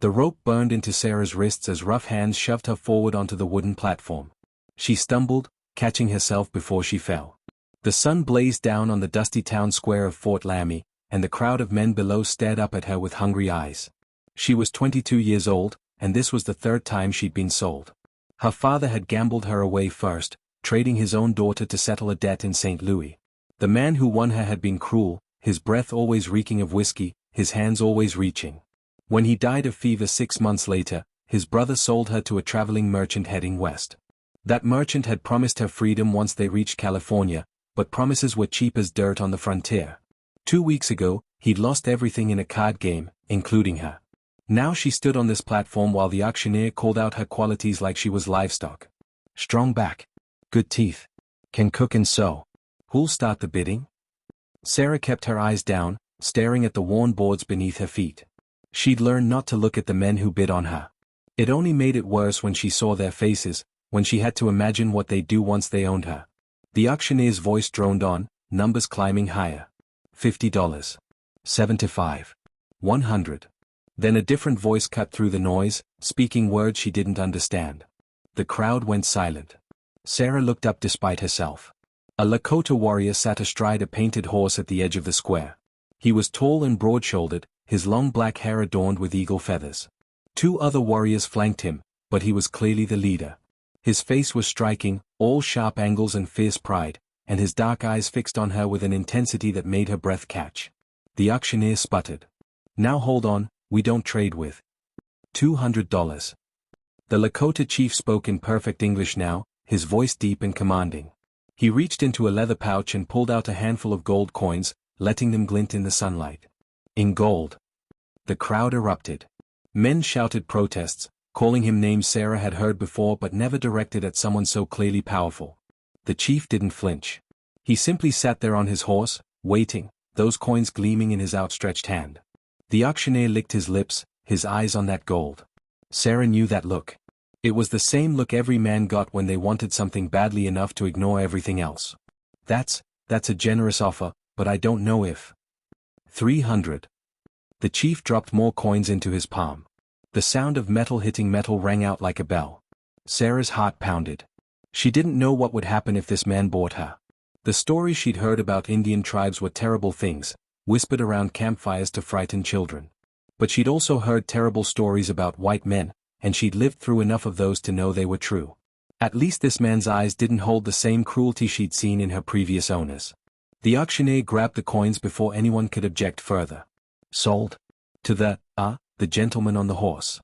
The rope burned into Sarah's wrists as rough hands shoved her forward onto the wooden platform. She stumbled, catching herself before she fell. The sun blazed down on the dusty town square of Fort Laramie, and the crowd of men below stared up at her with hungry eyes. She was 22 years old, and this was the third time she'd been sold. Her father had gambled her away first, trading his own daughter to settle a debt in St. Louis. The man who won her had been cruel, his breath always reeking of whiskey, his hands always reaching. When he died of fever 6 months later, his brother sold her to a traveling merchant heading west. That merchant had promised her freedom once they reached California, but promises were cheap as dirt on the frontier. 2 weeks ago, he'd lost everything in a card game, including her. Now she stood on this platform while the auctioneer called out her qualities like she was livestock. Strong back. Good teeth. Can cook and sew. Who'll start the bidding? Sarah kept her eyes down, staring at the worn boards beneath her feet. She'd learned not to look at the men who bid on her. It only made it worse when she saw their faces, when she had to imagine what they'd do once they owned her. The auctioneer's voice droned on, numbers climbing higher. $50. $75. $100. Then a different voice cut through the noise, speaking words she didn't understand. The crowd went silent. Sarah looked up despite herself. A Lakota warrior sat astride a painted horse at the edge of the square. He was tall and broad-shouldered, his long black hair adorned with eagle feathers. 2 other warriors flanked him, but he was clearly the leader. His face was striking, all sharp angles and fierce pride, and his dark eyes fixed on her with an intensity that made her breath catch. The auctioneer sputtered. Now hold on, we don't trade with. $200. The Lakota Chief spoke in perfect English now, his voice deep and commanding. He reached into a leather pouch and pulled out a handful of gold coins, letting them glint in the sunlight. In gold. The crowd erupted. Men shouted protests, calling him names Sarah had heard before but never directed at someone so clearly powerful. The chief didn't flinch. He simply sat there on his horse, waiting, those coins gleaming in his outstretched hand. The auctioneer licked his lips, his eyes on that gold. Sarah knew that look. It was the same look every man got when they wanted something badly enough to ignore everything else. That's a generous offer, but I don't know if. $300. The chief dropped more coins into his palm. The sound of metal hitting metal rang out like a bell. Sarah's heart pounded. She didn't know what would happen if this man bought her. The stories she'd heard about Indian tribes were terrible things, whispered around campfires to frighten children. But she'd also heard terrible stories about white men, and she'd lived through enough of those to know they were true. At least this man's eyes didn't hold the same cruelty she'd seen in her previous owners. The auctioneer grabbed the coins before anyone could object further. Sold. To the gentleman on the horse.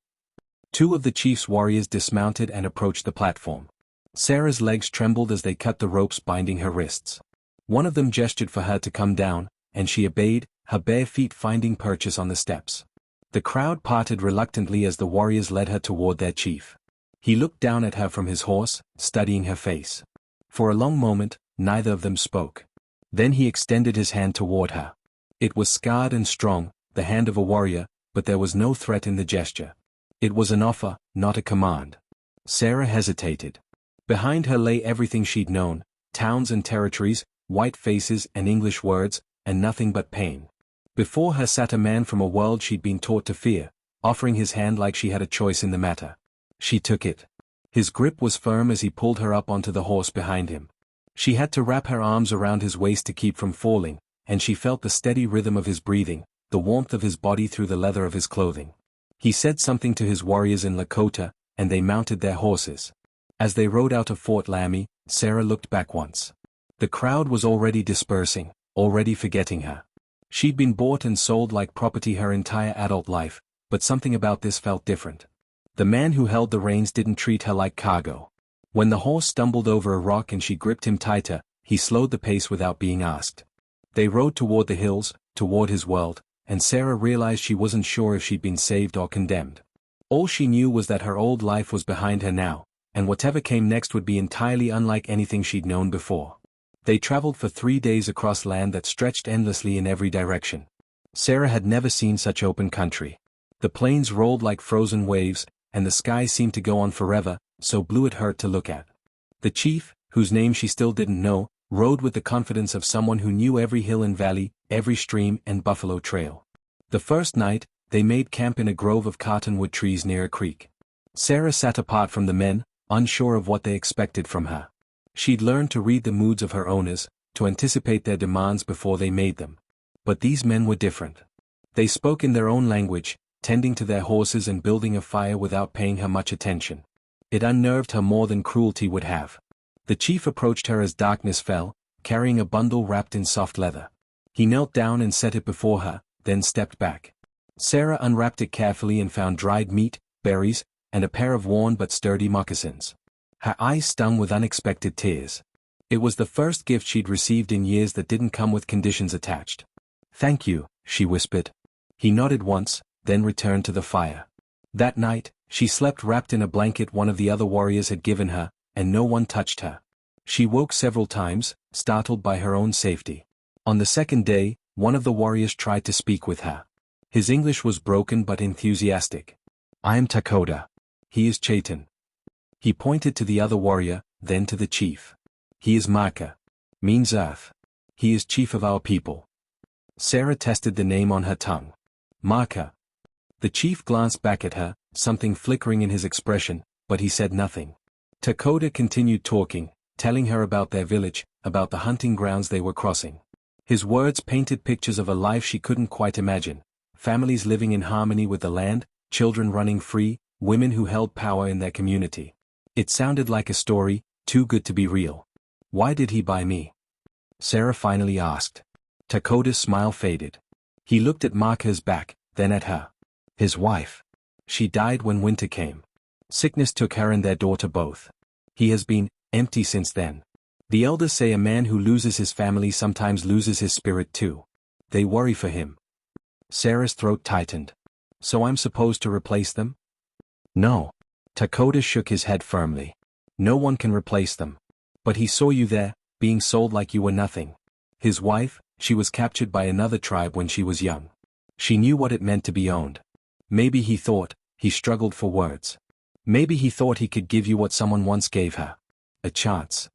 2 of the chief's warriors dismounted and approached the platform. Sarah's legs trembled as they cut the ropes binding her wrists. One of them gestured for her to come down, and she obeyed, her bare feet finding purchase on the steps. The crowd parted reluctantly as the warriors led her toward their chief. He looked down at her from his horse, studying her face. For a long moment, neither of them spoke. Then he extended his hand toward her. It was scarred and strong, the hand of a warrior, but there was no threat in the gesture. It was an offer, not a command. Sarah hesitated. Behind her lay everything she'd known, towns and territories, white faces and English words, and nothing but pain. Before her sat a man from a world she'd been taught to fear, offering his hand like she had a choice in the matter. She took it. His grip was firm as he pulled her up onto the horse behind him. She had to wrap her arms around his waist to keep from falling, and she felt the steady rhythm of his breathing, the warmth of his body through the leather of his clothing. He said something to his warriors in Lakota, and they mounted their horses. As they rode out of Fort Laramie, Sarah looked back once. The crowd was already dispersing, already forgetting her. She'd been bought and sold like property her entire adult life, but something about this felt different. The man who held the reins didn't treat her like cargo. When the horse stumbled over a rock and she gripped him tighter, he slowed the pace without being asked. They rode toward the hills, toward his world, and Sarah realized she wasn't sure if she'd been saved or condemned. All she knew was that her old life was behind her now, and whatever came next would be entirely unlike anything she'd known before. They traveled for 3 days across land that stretched endlessly in every direction. Sarah had never seen such open country. The plains rolled like frozen waves, and the sky seemed to go on forever, so blue it hurt to look at. The chief, whose name she still didn't know, rode with the confidence of someone who knew every hill and valley, every stream and buffalo trail. The first night, they made camp in a grove of cottonwood trees near a creek. Sarah sat apart from the men, unsure of what they expected from her. She'd learned to read the moods of her owners, to anticipate their demands before they made them. But these men were different. They spoke in their own language, tending to their horses and building a fire without paying her much attention. It unnerved her more than cruelty would have. The chief approached her as darkness fell, carrying a bundle wrapped in soft leather. He knelt down and set it before her, then stepped back. Sarah unwrapped it carefully and found dried meat, berries, and a pair of worn but sturdy moccasins. Her eyes stung with unexpected tears. It was the first gift she'd received in years that didn't come with conditions attached. "Thank you," she whispered. He nodded once, then returned to the fire. That night, she slept wrapped in a blanket one of the other warriors had given her, and no one touched her. She woke several times, startled by her own safety. On the second day, one of the warriors tried to speak with her. His English was broken but enthusiastic. "I am Lakota. He is Chaitan." He pointed to the other warrior, then to the chief. "He is Maka. Means earth. He is chief of our people." Sarah tested the name on her tongue. "Maka." The chief glanced back at her, something flickering in his expression, but he said nothing. Lakota continued talking, telling her about their village, about the hunting grounds they were crossing. His words painted pictures of a life she couldn't quite imagine: families living in harmony with the land, children running free, women who held power in their community. It sounded like a story, too good to be real. "Why did he buy me?" Sarah finally asked. Lakota's smile faded. He looked at Maka's back, then at her. "His wife. She died when winter came. Sickness took her and their daughter both. He has been empty since then. The elders say a man who loses his family sometimes loses his spirit too. They worry for him." Sarah's throat tightened. "So I'm supposed to replace them?" "No." Lakota shook his head firmly. "No one can replace them. But he saw you there, being sold like you were nothing. His wife, she was captured by another tribe when she was young. She knew what it meant to be owned. Maybe he thought," he struggled for words. "Maybe he thought he could give you what someone once gave her. A chance."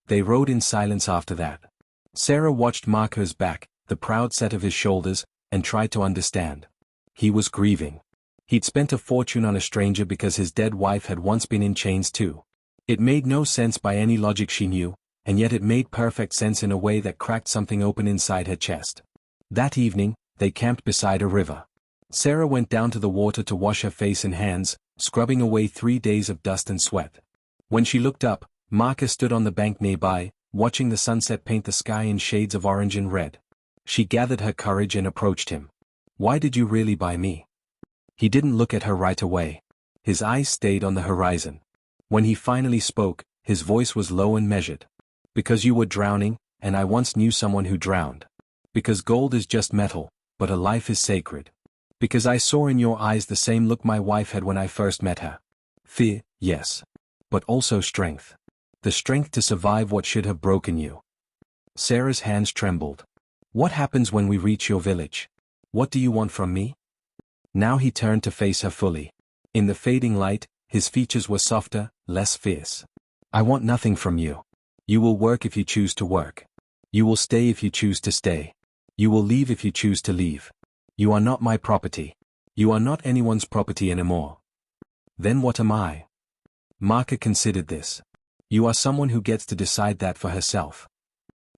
They rode in silence after that. Sarah watched Maka's back, the proud set of his shoulders, and tried to understand. He was grieving. He'd spent a fortune on a stranger because his dead wife had once been in chains too. It made no sense by any logic she knew, and yet it made perfect sense in a way that cracked something open inside her chest. That evening, they camped beside a river. Sarah went down to the water to wash her face and hands, scrubbing away 3 days of dust and sweat. When she looked up, Maka stood on the bank nearby, watching the sunset paint the sky in shades of orange and red. She gathered her courage and approached him. "Why did you really buy me?" He didn't look at her right away. His eyes stayed on the horizon. When he finally spoke, his voice was low and measured. "Because you were drowning, and I once knew someone who drowned. Because gold is just metal, but a life is sacred. Because I saw in your eyes the same look my wife had when I first met her. Fear, yes. But also strength. The strength to survive what should have broken you." Sarah's hands trembled. "What happens when we reach your village? What do you want from me?" Now he turned to face her fully. In the fading light, his features were softer, less fierce. "I want nothing from you. You will work if you choose to work. You will stay if you choose to stay. You will leave if you choose to leave. You are not my property. You are not anyone's property anymore." "Then what am I?" Maka considered this. "You are someone who gets to decide that for herself."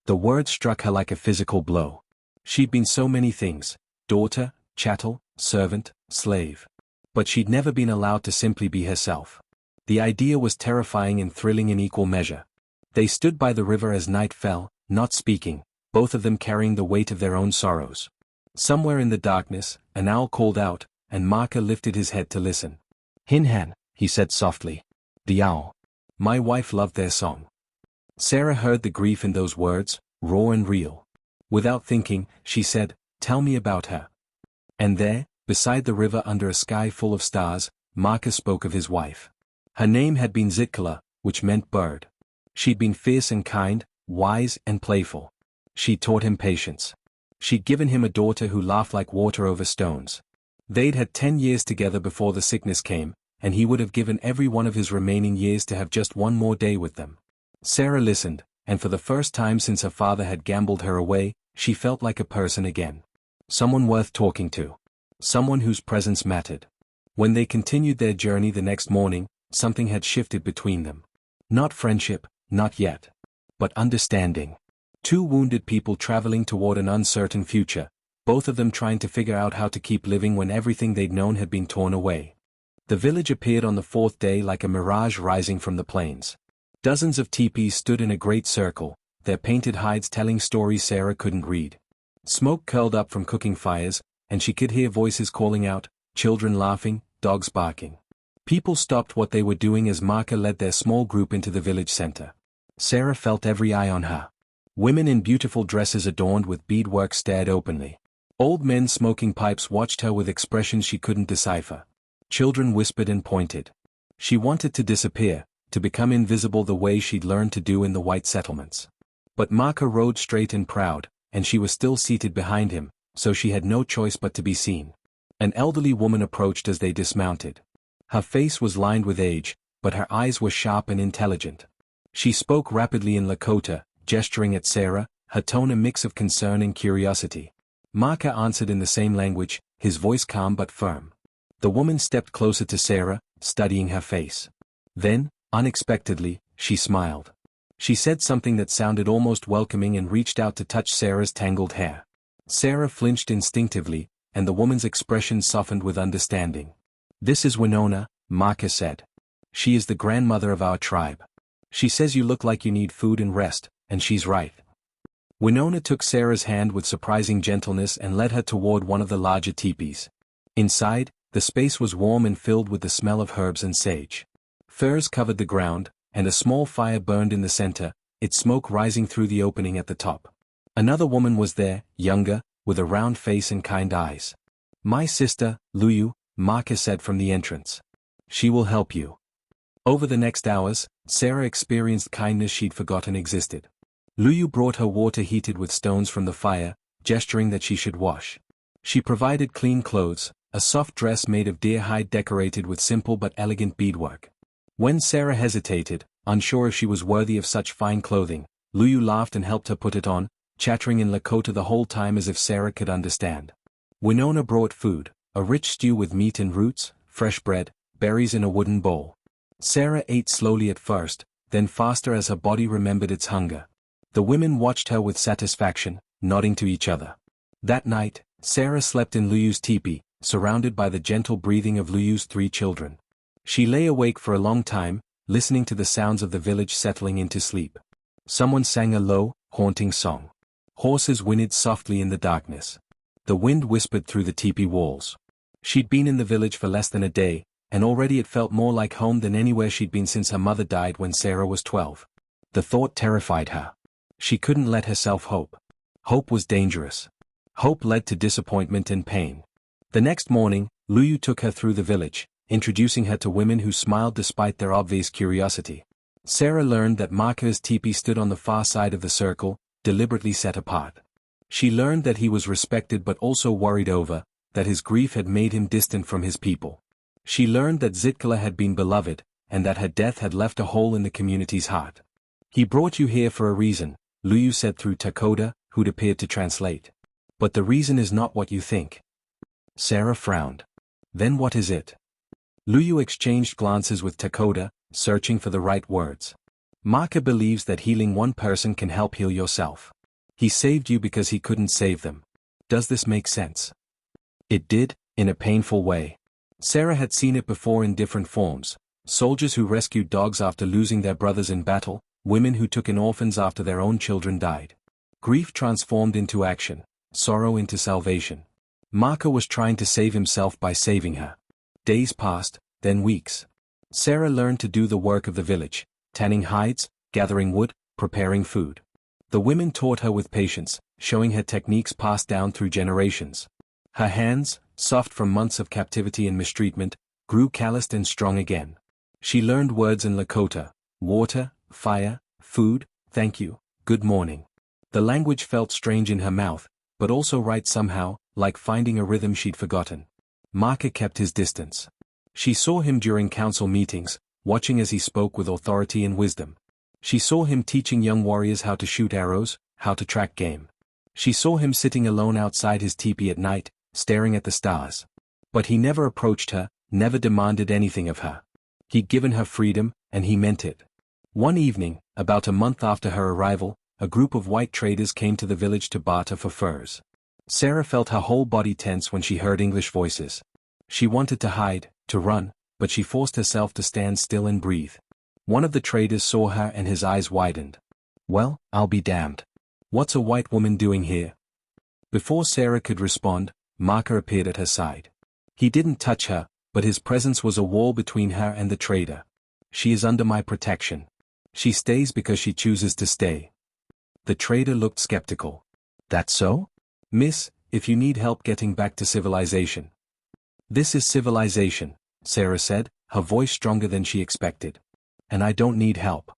The word struck her like a physical blow. She'd been so many things: daughter, chattel, servant, slave. But she'd never been allowed to simply be herself. The idea was terrifying and thrilling in equal measure. They stood by the river as night fell, not speaking, both of them carrying the weight of their own sorrows. Somewhere in the darkness, an owl called out, and Maka lifted his head to listen. "Hinhan," he said softly. "The owl. My wife loved their song." Sarah heard the grief in those words, raw and real. Without thinking, she said, "Tell me about her." And there, beside the river under a sky full of stars, Maka spoke of his wife. Her name had been Zitkala, which meant bird. She'd been fierce and kind, wise and playful. She'd taught him patience. She'd given him a daughter who laughed like water over stones. They'd had 10 years together before the sickness came, and he would have given every one of his remaining years to have just one more day with them. Sarah listened, and for the first time since her father had gambled her away, she felt like a person again. Someone worth talking to. someone whose presence mattered. When they continued their journey the next morning, something had shifted between them. Not friendship, not yet. But understanding. Two wounded people traveling toward an uncertain future, both of them trying to figure out how to keep living when everything they'd known had been torn away. The village appeared on the fourth day like a mirage rising from the plains. Dozens of teepees stood in a great circle, their painted hides telling stories Sarah couldn't read. Smoke curled up from cooking fires, and she could hear voices calling out, children laughing, dogs barking. People stopped what they were doing as Marka led their small group into the village center. Sarah felt every eye on her. Women in beautiful dresses adorned with beadwork stared openly. Old men smoking pipes watched her with expressions she couldn't decipher. Children whispered and pointed. She wanted to disappear, to become invisible the way she'd learned to do in the white settlements. But Marka rode straight and proud, and she was still seated behind him, so she had no choice but to be seen. An elderly woman approached as they dismounted. Her face was lined with age, but her eyes were sharp and intelligent. She spoke rapidly in Lakota, gesturing at Sarah, her tone a mix of concern and curiosity. Marka answered in the same language, his voice calm but firm. The woman stepped closer to Sarah, studying her face. Then, unexpectedly, she smiled. She said something that sounded almost welcoming and reached out to touch Sarah's tangled hair. Sarah flinched instinctively, and the woman's expression softened with understanding. This is Winona, Marka said. She is the grandmother of our tribe. She says you look like you need food and rest, and she's right. Winona took Sarah's hand with surprising gentleness and led her toward one of the larger teepees. Inside, the space was warm and filled with the smell of herbs and sage. Furs covered the ground, and a small fire burned in the center, its smoke rising through the opening at the top. Another woman was there, younger, with a round face and kind eyes. My sister, Luyu, Marka said from the entrance. She will help you. Over the next hours, Sarah experienced kindness she'd forgotten existed. Luyu brought her water heated with stones from the fire, gesturing that she should wash. She provided clean clothes, a soft dress made of deer hide decorated with simple but elegant beadwork. When Sarah hesitated, unsure if she was worthy of such fine clothing, Luyu laughed and helped her put it on, chattering in Lakota the whole time as if Sarah could understand. Winona brought food, a rich stew with meat and roots, fresh bread, berries in a wooden bowl. Sarah ate slowly at first, then faster as her body remembered its hunger. The women watched her with satisfaction, nodding to each other. That night, Sarah slept in Luyu's teepee, surrounded by the gentle breathing of Luyu's 3 children. She lay awake for a long time, listening to the sounds of the village settling into sleep. Someone sang a low, haunting song. Horses whinnied softly in the darkness. The wind whispered through the teepee walls. She'd been in the village for less than a day, and already it felt more like home than anywhere she'd been since her mother died when Sarah was 12. The thought terrified her. She couldn't let herself hope. Hope was dangerous. Hope led to disappointment and pain. The next morning, Luyu took her through the village, introducing her to women who smiled despite their obvious curiosity. Sarah learned that Marka's teepee stood on the far side of the circle, deliberately set apart. She learned that he was respected but also worried over, that his grief had made him distant from his people. She learned that Zitkala had been beloved, and that her death had left a hole in the community's heart. He brought you here for a reason, Luyu said through Takoda, who'd appeared to translate. But the reason is not what you think. Sarah frowned. Then what is it? Luyu exchanged glances with Takoda, searching for the right words. Marka believes that healing one person can help heal yourself. He saved you because he couldn't save them. Does this make sense? It did, in a painful way. Sarah had seen it before in different forms. Soldiers who rescued dogs after losing their brothers in battle, women who took in orphans after their own children died. Grief transformed into action, sorrow into salvation. Marka was trying to save himself by saving her. Days passed, then weeks. Sarah learned to do the work of the village, tanning hides, gathering wood, preparing food. The women taught her with patience, showing her techniques passed down through generations. Her hands, soft from months of captivity and mistreatment, grew calloused and strong again. She learned words in Lakota: water, fire, food, thank you, good morning. The language felt strange in her mouth, but also right somehow, like finding a rhythm she'd forgotten. Marka kept his distance. She saw him during council meetings, watching as he spoke with authority and wisdom. She saw him teaching young warriors how to shoot arrows, how to track game. She saw him sitting alone outside his teepee at night, staring at the stars. But he never approached her, never demanded anything of her. He'd given her freedom, and he meant it. One evening, about a month after her arrival, a group of white traders came to the village to barter for furs. Sarah felt her whole body tense when she heard English voices. She wanted to hide, to run, but she forced herself to stand still and breathe. One of the traders saw her and his eyes widened. "Well, I'll be damned. What's a white woman doing here?" Before Sarah could respond, Marker appeared at her side. He didn't touch her, but his presence was a wall between her and the trader. "She is under my protection. She stays because she chooses to stay." The trader looked skeptical. "That's so? Miss, if you need help getting back to civilization." "This is civilization," Sarah said, her voice stronger than she expected. "And I don't need help."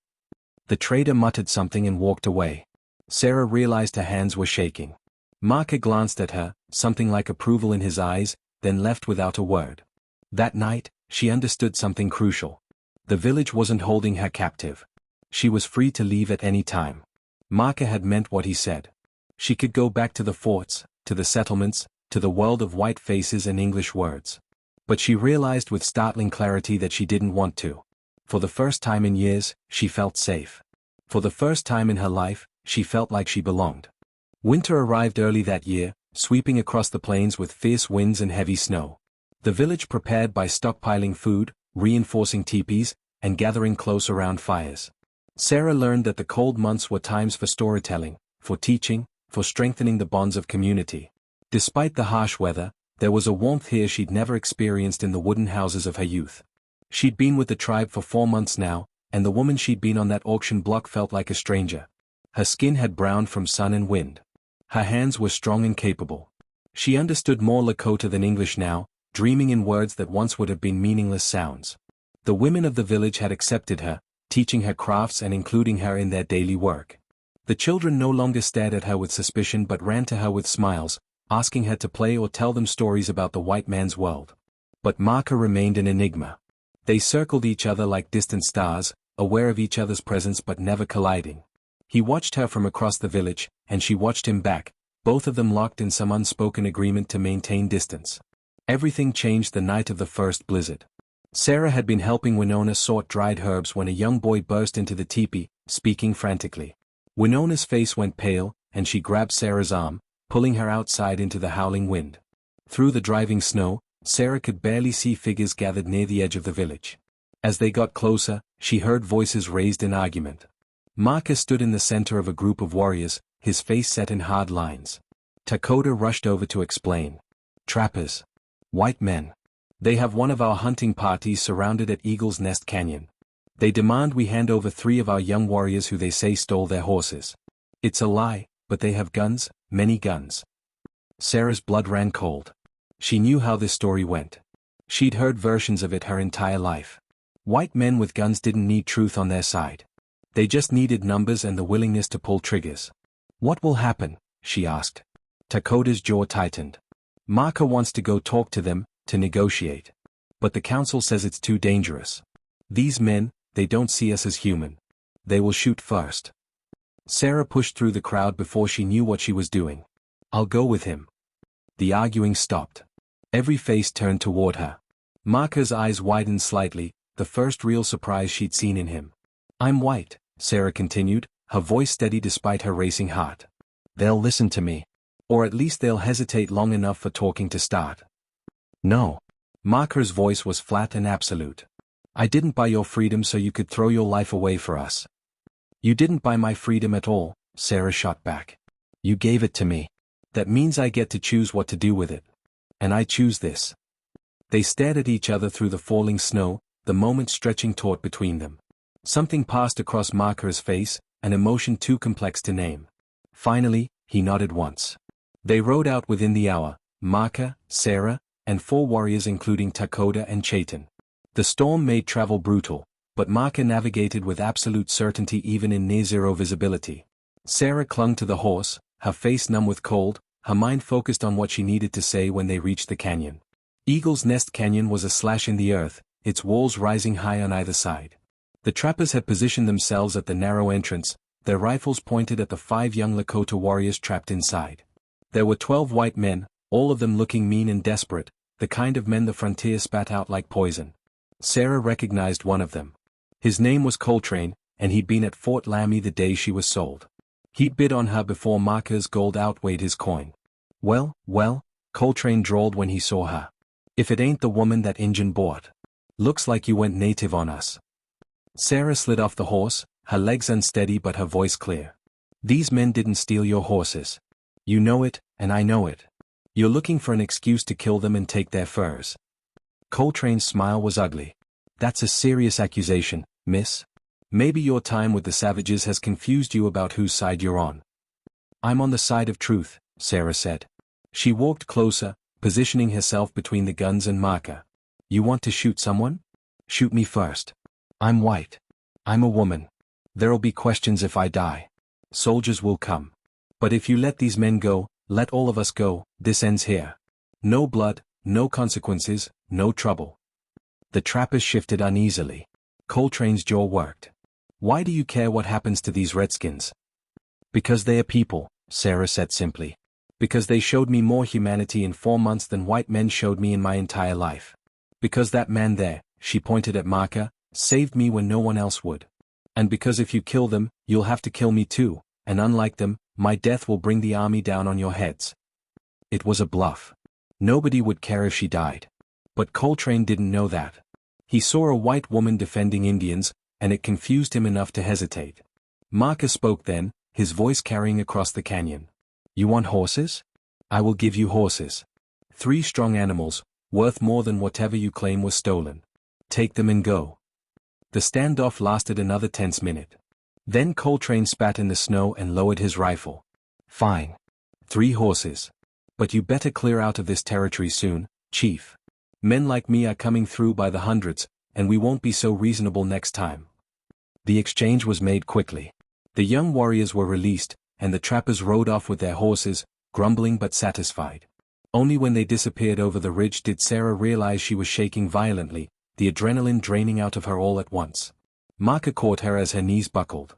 The trader muttered something and walked away. Sarah realized her hands were shaking. Marker glanced at her, something like approval in his eyes, then left without a word. That night, she understood something crucial. The village wasn't holding her captive. She was free to leave at any time. Marker had meant what he said. She could go back to the forts, to the settlements, to the world of white faces and English words. But she realized with startling clarity that she didn't want to. For the first time in years, she felt safe. For the first time in her life, she felt like she belonged. Winter arrived early that year, sweeping across the plains with fierce winds and heavy snow. The village prepared by stockpiling food, reinforcing teepees, and gathering close around fires. Sarah learned that the cold months were times for storytelling, for teaching, for strengthening the bonds of community. Despite the harsh weather, there was a warmth here she'd never experienced in the wooden houses of her youth. She'd been with the tribe for 4 months now, and the woman she'd been on that auction block felt like a stranger. Her skin had browned from sun and wind. Her hands were strong and capable. She understood more Lakota than English now, dreaming in words that once would have been meaningless sounds. The women of the village had accepted her, teaching her crafts and including her in their daily work. The children no longer stared at her with suspicion but ran to her with smiles, asking her to play or tell them stories about the white man's world. But Marker remained an enigma. They circled each other like distant stars, aware of each other's presence but never colliding. He watched her from across the village, and she watched him back, both of them locked in some unspoken agreement to maintain distance. Everything changed the night of the first blizzard. Sarah had been helping Winona sort dried herbs when a young boy burst into the teepee, speaking frantically. Winona's face went pale, and she grabbed Sarah's arm, pulling her outside into the howling wind. Through the driving snow, Sarah could barely see figures gathered near the edge of the village. As they got closer, she heard voices raised in argument. Marker stood in the center of a group of warriors, his face set in hard lines. Dakota rushed over to explain. "Trappers. White men. They have one of our hunting parties surrounded at Eagle's Nest Canyon. They demand we hand over 3 of our young warriors who they say stole their horses. It's a lie, but they have guns, many guns." Sarah's blood ran cold. She knew how this story went. She'd heard versions of it her entire life. White men with guns didn't need truth on their side. They just needed numbers and the willingness to pull triggers. "What will happen?" she asked. Dakota's jaw tightened. "Marker wants to go talk to them, to negotiate. But the council says it's too dangerous. These men, they don't see us as human. They will shoot first." Sarah pushed through the crowd before she knew what she was doing. "I'll go with him." The arguing stopped. Every face turned toward her. Marker's eyes widened slightly, the first real surprise she'd seen in him. "I'm white," Sarah continued, her voice steady despite her racing heart. "They'll listen to me. Or at least they'll hesitate long enough for talking to start." "No." Marker's voice was flat and absolute. "I didn't buy your freedom so you could throw your life away for us." "You didn't buy my freedom at all," Sarah shot back. "You gave it to me. That means I get to choose what to do with it. And I choose this." They stared at each other through the falling snow, the moment stretching taut between them. Something passed across Marker's face, an emotion too complex to name. Finally, he nodded once. They rode out within the hour, Marker, Sarah, and 4 warriors including Dakota and Chayton. The storm made travel brutal, but Marker navigated with absolute certainty even in near-zero visibility. Sarah clung to the horse, her face numb with cold, her mind focused on what she needed to say when they reached the canyon. Eagle's Nest Canyon was a slash in the earth, its walls rising high on either side. The trappers had positioned themselves at the narrow entrance, their rifles pointed at the 5 young Lakota warriors trapped inside. There were 12 white men, all of them looking mean and desperate, the kind of men the frontier spat out like poison. Sarah recognized one of them. His name was Coltrane, and he'd been at Fort Laramie the day she was sold. He'd bid on her before Marker's gold outweighed his coin. Well, Coltrane drawled when he saw her. If it ain't the woman that Injun bought. Looks like you went native on us. Sarah slid off the horse, her legs unsteady but her voice clear. These men didn't steal your horses. You know it, and I know it. You're looking for an excuse to kill them and take their furs. Coltrane's smile was ugly. That's a serious accusation, miss. Maybe your time with the savages has confused you about whose side you're on. I'm on the side of truth, Sarah said. She walked closer, positioning herself between the guns and Marker. You want to shoot someone? Shoot me first. I'm white. I'm a woman. There'll be questions if I die. Soldiers will come. But if you let these men go, let all of us go, this ends here. No blood, no consequences, no trouble. The trappers shifted uneasily. Coltrane's jaw worked. Why do you care what happens to these redskins? Because they are people, Sarah said simply. Because they showed me more humanity in 4 months than white men showed me in my entire life. Because that man there, she pointed at Marker, saved me when no one else would. And because if you kill them, you'll have to kill me too, and unlike them, my death will bring the army down on your heads. It was a bluff. Nobody would care if she died. But Coltrane didn't know that. He saw a white woman defending Indians, and it confused him enough to hesitate. Marker spoke then, his voice carrying across the canyon. You want horses? I will give you horses. 3 strong animals, worth more than whatever you claim was stolen. Take them and go. The standoff lasted another tense minute. Then Coltrane spat in the snow and lowered his rifle. Fine. 3 horses. But you better clear out of this territory soon, Chief. Men like me are coming through by the hundreds, and we won't be so reasonable next time. The exchange was made quickly. The young warriors were released, and the trappers rode off with their horses, grumbling but satisfied. Only when they disappeared over the ridge did Sarah realize she was shaking violently, the adrenaline draining out of her all at once. Marker caught her as her knees buckled.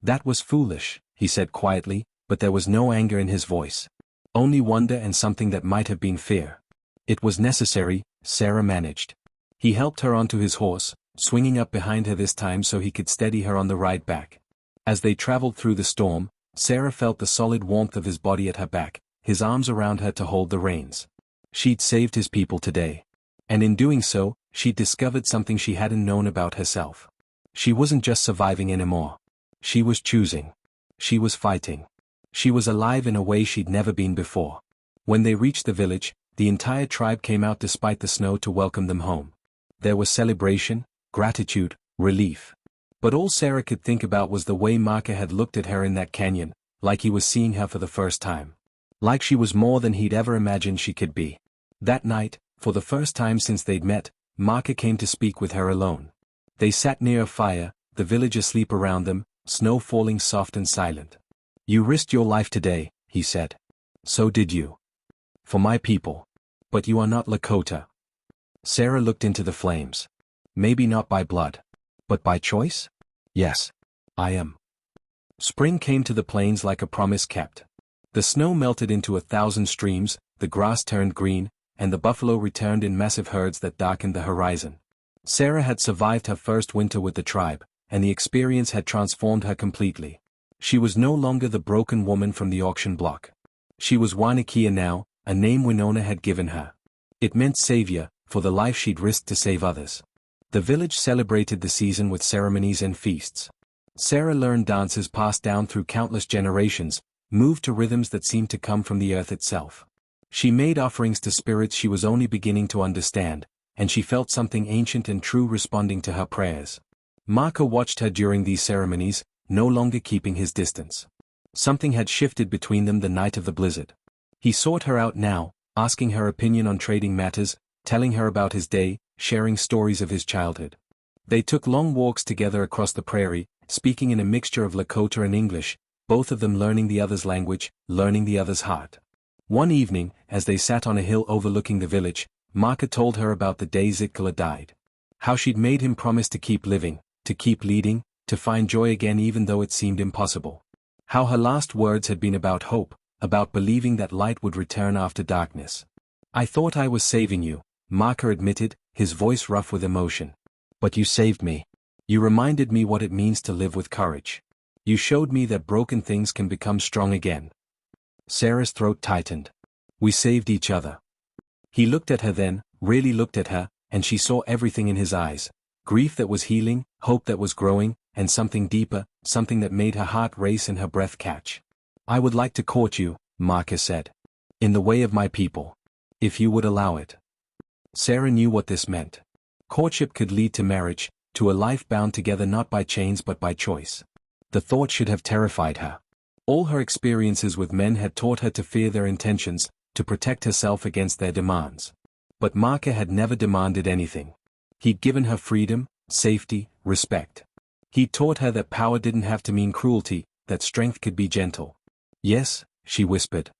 That was foolish, he said quietly, but there was no anger in his voice. Only wonder and something that might have been fear. It was necessary, Sarah managed. He helped her onto his horse, swinging up behind her this time so he could steady her on the ride back. As they traveled through the storm, Sarah felt the solid warmth of his body at her back, his arms around her to hold the reins. She'd saved his people today. And in doing so, she'd discovered something she hadn't known about herself. She wasn't just surviving anymore. She was choosing. She was fighting. She was alive in a way she'd never been before. When they reached the village, the entire tribe came out despite the snow to welcome them home. There was celebration, gratitude, relief. But all Sarah could think about was the way Marker had looked at her in that canyon, like he was seeing her for the first time. Like she was more than he'd ever imagined she could be. That night, for the first time since they'd met, Marker came to speak with her alone. They sat near a fire, the village asleep around them, snow falling soft and silent. You risked your life today, he said. So did you. For my people. But you are not Lakota. Sarah looked into the flames. Maybe not by blood. But by choice? Yes. I am. Spring came to the plains like a promise kept. The snow melted into 1,000 streams, the grass turned green, and the buffalo returned in massive herds that darkened the horizon. Sarah had survived her first winter with the tribe, and the experience had transformed her completely. She was no longer the broken woman from the auction block. She was Wanakia now, a name Winona had given her. It meant savior, for the life she'd risked to save others. The village celebrated the season with ceremonies and feasts. Sarah learned dances passed down through countless generations, moved to rhythms that seemed to come from the earth itself. She made offerings to spirits she was only beginning to understand, and she felt something ancient and true responding to her prayers. Marker watched her during these ceremonies, no longer keeping his distance. Something had shifted between them the night of the blizzard. He sought her out now, asking her opinion on trading matters, telling her about his day, sharing stories of his childhood. They took long walks together across the prairie, speaking in a mixture of Lakota and English, both of them learning the other's language, learning the other's heart. One evening, as they sat on a hill overlooking the village, Marker told her about the day Zitkala died. How she'd made him promise to keep living, to keep leading, to find joy again even though it seemed impossible. How her last words had been about hope, about believing that light would return after darkness. I thought I was saving you, Marker admitted, his voice rough with emotion. But you saved me. You reminded me what it means to live with courage. You showed me that broken things can become strong again. Sarah's throat tightened. We saved each other. He looked at her then, really looked at her, and she saw everything in his eyes. Grief that was healing, hope that was growing, and something deeper, something that made her heart race and her breath catch. I would like to court you, Marcus said. In the way of my people. If you would allow it. Sarah knew what this meant. Courtship could lead to marriage, to a life bound together not by chains but by choice. The thought should have terrified her. All her experiences with men had taught her to fear their intentions, to protect herself against their demands. But Marker had never demanded anything. He'd given her freedom, safety, respect. He'd taught her that power didn't have to mean cruelty, that strength could be gentle. Yes, she whispered.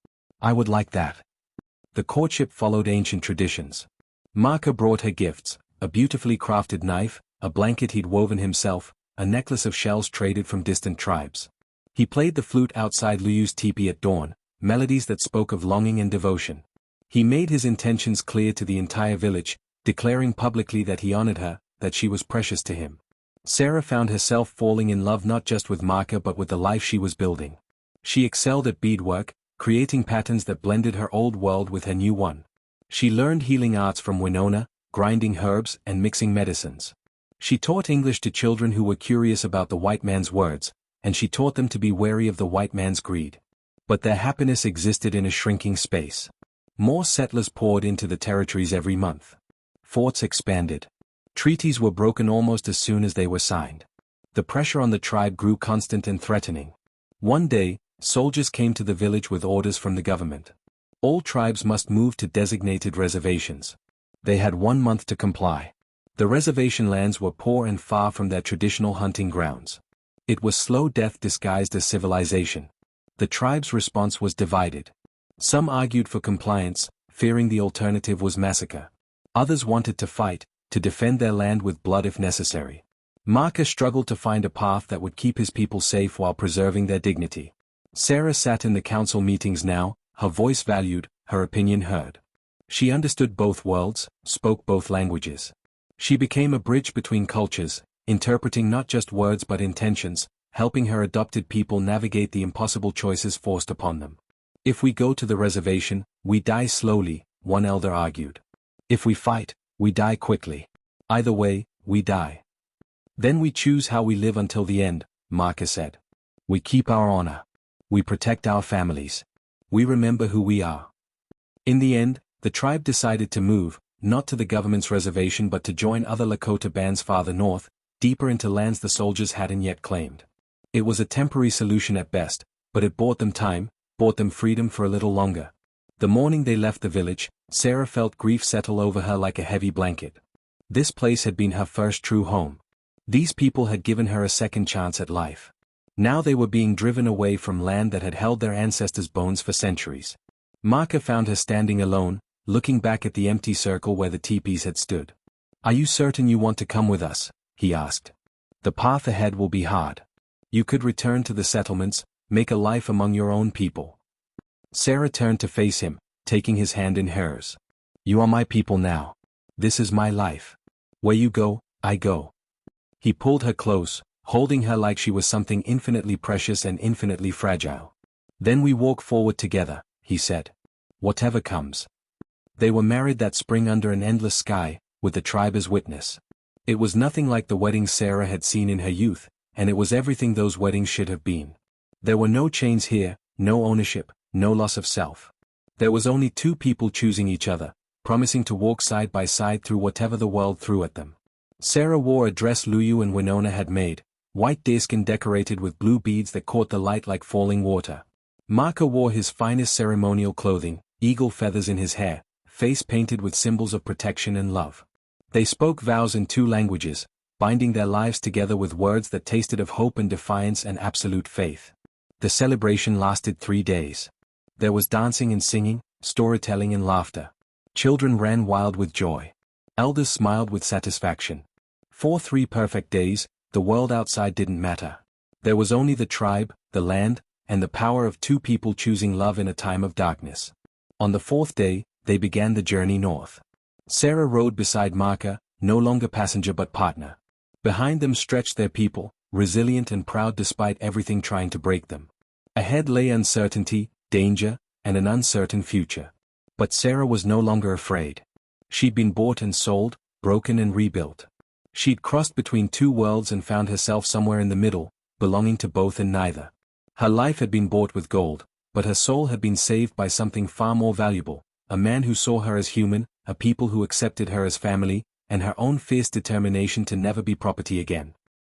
I would like that. The courtship followed ancient traditions. Marker brought her gifts, a beautifully crafted knife, a blanket he'd woven himself, a necklace of shells traded from distant tribes. He played the flute outside Luyu's teepee at dawn, melodies that spoke of longing and devotion. He made his intentions clear to the entire village, declaring publicly that he honored her, that she was precious to him. Sarah found herself falling in love not just with Marker but with the life she was building. She excelled at beadwork, creating patterns that blended her old world with her new one. She learned healing arts from Winona, grinding herbs and mixing medicines. She taught English to children who were curious about the white man's words, and she taught them to be wary of the white man's greed. But their happiness existed in a shrinking space. More settlers poured into the territories every month. Forts expanded. Treaties were broken almost as soon as they were signed. The pressure on the tribe grew constant and threatening. One day, soldiers came to the village with orders from the government. All tribes must move to designated reservations. They had 1 month to comply. The reservation lands were poor and far from their traditional hunting grounds. It was slow death disguised as civilization. The tribe's response was divided. Some argued for compliance, fearing the alternative was massacre. Others wanted to fight, to defend their land with blood if necessary. Marker struggled to find a path that would keep his people safe while preserving their dignity. Sarah sat in the council meetings now, her voice valued, her opinion heard. She understood both worlds, spoke both languages. She became a bridge between cultures, interpreting not just words but intentions, helping her adopted people navigate the impossible choices forced upon them. If we go to the reservation, we die slowly, one elder argued. If we fight, we die quickly. Either way, we die. Then we choose how we live until the end, Marcus said. We keep our honor. We protect our families. We remember who we are. In the end, the tribe decided to move, not to the government's reservation but to join other Lakota bands farther north, deeper into lands the soldiers hadn't yet claimed. It was a temporary solution at best, but it bought them time, bought them freedom for a little longer. The morning they left the village, Sarah felt grief settle over her like a heavy blanket. This place had been her first true home. These people had given her a second chance at life. Now they were being driven away from land that had held their ancestors' bones for centuries. Marker found her standing alone, looking back at the empty circle where the teepees had stood. Are you certain you want to come with us? He asked. The path ahead will be hard. You could return to the settlements, make a life among your own people. Sarah turned to face him, taking his hand in hers. You are my people now. This is my life. Where you go, I go. He pulled her close, holding her like she was something infinitely precious and infinitely fragile. Then we walk forward together, he said. Whatever comes. They were married that spring under an endless sky, with the tribe as witness. It was nothing like the weddings Sarah had seen in her youth, and it was everything those weddings should have been. There were no chains here, no ownership, no loss of self. There was only two people choosing each other, promising to walk side by side through whatever the world threw at them. Sarah wore a dress Luyu and Winona had made, white deerskin decorated with blue beads that caught the light like falling water. Marker wore his finest ceremonial clothing, eagle feathers in his hair, face painted with symbols of protection and love. They spoke vows in 2 languages, binding their lives together with words that tasted of hope and defiance and absolute faith. The celebration lasted 3 days. There was dancing and singing, storytelling and laughter. Children ran wild with joy. Elders smiled with satisfaction. For 3 perfect days, the world outside didn't matter. There was only the tribe, the land, and the power of 2 people choosing love in a time of darkness. On the 4th day, they began the journey north. Sarah rode beside Marka, no longer passenger but partner. Behind them stretched their people, resilient and proud despite everything trying to break them. Ahead lay uncertainty, danger, and an uncertain future. But Sarah was no longer afraid. She'd been bought and sold, broken and rebuilt. She'd crossed between two worlds and found herself somewhere in the middle, belonging to both and neither. Her life had been bought with gold, but her soul had been saved by something far more valuable, a man who saw her as human, a people who accepted her as family, and her own fierce determination to never be property again.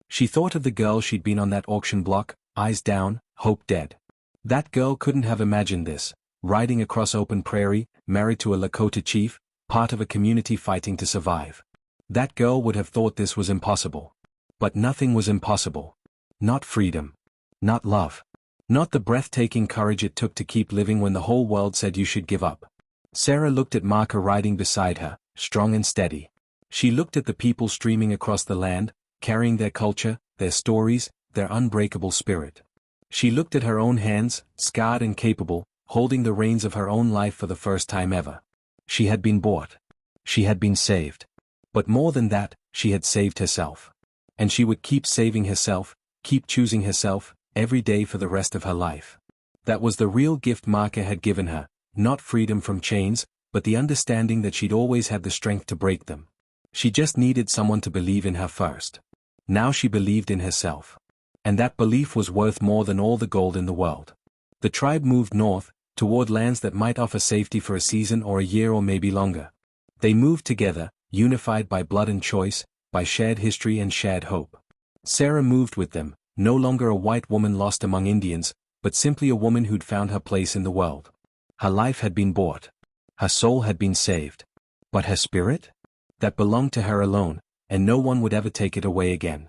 She thought of the girl she'd been on that auction block, eyes down, hope dead. That girl couldn't have imagined this, riding across open prairie, married to a Lakota chief, part of a community fighting to survive. That girl would have thought this was impossible. But nothing was impossible. Not freedom. Not love. Not the breathtaking courage it took to keep living when the whole world said you should give up. Sarah looked at Marka riding beside her, strong and steady. She looked at the people streaming across the land, carrying their culture, their stories, their unbreakable spirit. She looked at her own hands, scarred and capable, holding the reins of her own life for the first time ever. She had been bought. She had been saved. But more than that, she had saved herself. And she would keep saving herself, keep choosing herself, every day for the rest of her life. That was the real gift Marka had given her, not freedom from chains, but the understanding that she'd always had the strength to break them. She just needed someone to believe in her first. Now she believed in herself. And that belief was worth more than all the gold in the world. The tribe moved north, toward lands that might offer safety for a season or a year or maybe longer. They moved together, unified by blood and choice, by shared history and shared hope. Sarah moved with them, no longer a white woman lost among Indians, but simply a woman who'd found her place in the world. Her life had been bought. Her soul had been saved. But her spirit? That belonged to her alone, and no one would ever take it away again.